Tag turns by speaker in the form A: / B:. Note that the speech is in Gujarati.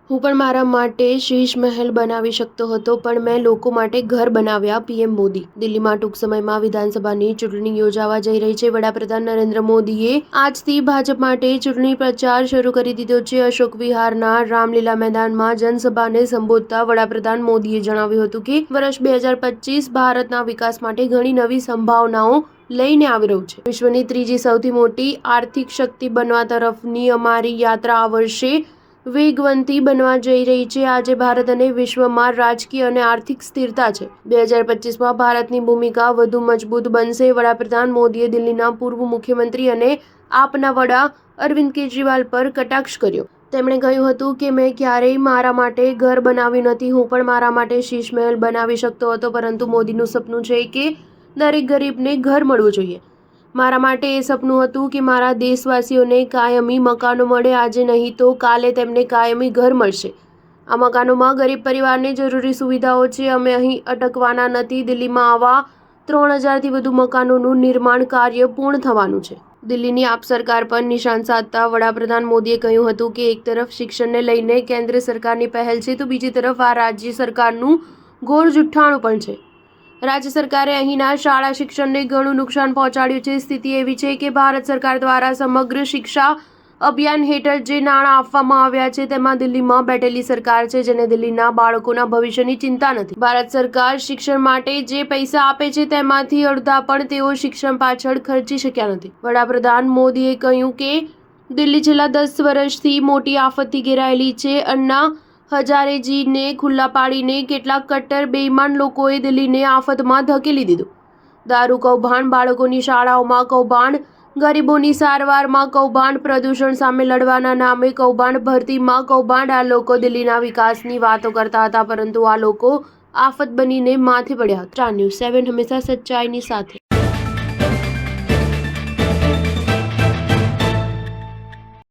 A: હું પણ મારા માટે શીશ મહેલ બનાવી શકતો હતો, પણ મેં લોકો માટે ઘર બનાવ્યા. પીએમ મોદી. દિલ્હીમાં ટૂંક સમયમાં વિધાનસભાની ચૂંટણી યોજાવા જઈ રહી છે. વડાપ્રધાન નરેન્દ્ર મોદીએ આજથી ભાજપ માટે ચૂંટણી પ્રચાર શરૂ કરી દીધો છે. અશોક વિહારના રામલીલા મેદાનમાં જનસભાને સંબોધતા વડાપ્રધાન મોદીએ જણાવ્યું હતું કે વર્ષ 2025 ભારતના વિકાસ માટે ઘણી નવી સંભાવનાઓ લઈને આવી રહ્યું છે. વિશ્વની ત્રીજી સૌથી મોટી આર્થિક શક્તિ બનવા તરફની અમારી યાત્રા આ વર્ષે વેગવંતી બનવા જઈ રહી છે. આજે ભારત અને વિશ્વમાં રાજકીય અને આર્થિક સ્થિરતા છે. 2025માં ભારતની ભૂમિકા વધુ મજબૂત બનશે. વડાપ્રધાન મોદીએ દિલ્હીના પૂર્વ મુખ્યમંત્રી અને આપના વડા અરવિંદ કેજરીવાલ પર કટાક્ષ કર્યો. તેમણે કહ્યું હતું કે મેં ક્યારેય મારા માટે ઘર બનાવ્યું નથી. હું પણ મારા માટે શીશ મહેલ બનાવી શકતો હતો, પરંતુ મોદીનું સપનું છે કે દરેક ગરીબને ઘર મળવું જોઈએ. મારા માટે એ સપનું હતું કે મારા દેશવાસીઓને કાયમી મકાનો મળે. આજે નહીં તો કાલે તેમને કાયમી ઘર મળશે. આ મકાનોમાં ગરીબ પરિવારને જરૂરી સુવિધાઓ છે. અમે અહીં અટકવાના નથી. દિલ્હીમાં આવા 3000થી વધુ મકાનોનું નિર્માણ કાર્ય પૂર્ણ થવાનું છે. દિલ્હીની આપ સરકાર પર નિશાન સાધતા વડાપ્રધાન મોદીએ કહ્યું હતું કે એક તરફ શિક્ષણને લઈને કેન્દ્ર સરકારની પહેલ છે, તો બીજી તરફ આ રાજ્ય સરકારનું ઘોર જુઠ્ઠાણું પણ છે. રાજ્ય સરકારે અહીંના શાળા શિક્ષણને ઘણું નુકસાન પહોંચાડ્યું છે. સ્થિતિ એવી છે કે ભારત સરકાર દ્વારા સમગ્ર શિક્ષા અભિયાન હેઠળ જે નાણાં આપવામાં આવ્યા છે તેમાં દિલ્હીમાં બેઠેલી સરકાર છે, જેને દિલ્હીના બાળકોના ભવિષ્યની ચિંતા નથી. ભારત સરકાર શિક્ષણ માટે જે પૈસા આપે છે તેમાંથી અડધા પણ તેઓ શિક્ષણ પાછળ ખર્ચી શક્યા નથી. વડાપ્રધાન મોદીએ કહ્યું કે દિલ્હી છેલ્લા 10 વર્ષથી મોટી આફતથી ઘેરાયેલી છે. અન્ના હજારેજીને ખુલ્લા પાડીને કેટલાક કટ્ટર બેઈમાન લોકોએ દિલ્હીને આફતમાં ધકેલી દીધું. દારૂ કૌભાંડ, બાળકોની શાળાઓમાં કૌભાંડ, ગરીબોની સારવારમાં કૌભાંડ, પ્રદૂષણ સામે લડવાના નામે કૌભાંડ, ભરતીમાં કૌભાંડ. આ લોકો દિલ્હીના વિકાસની વાતો કરતા હતા, પરંતુ આ લોકો આફત બનીને માથે પડ્યા હતા. સ્ટાર ન્યૂઝ 7 હંમેશા સચ્ચાઈની સાથે.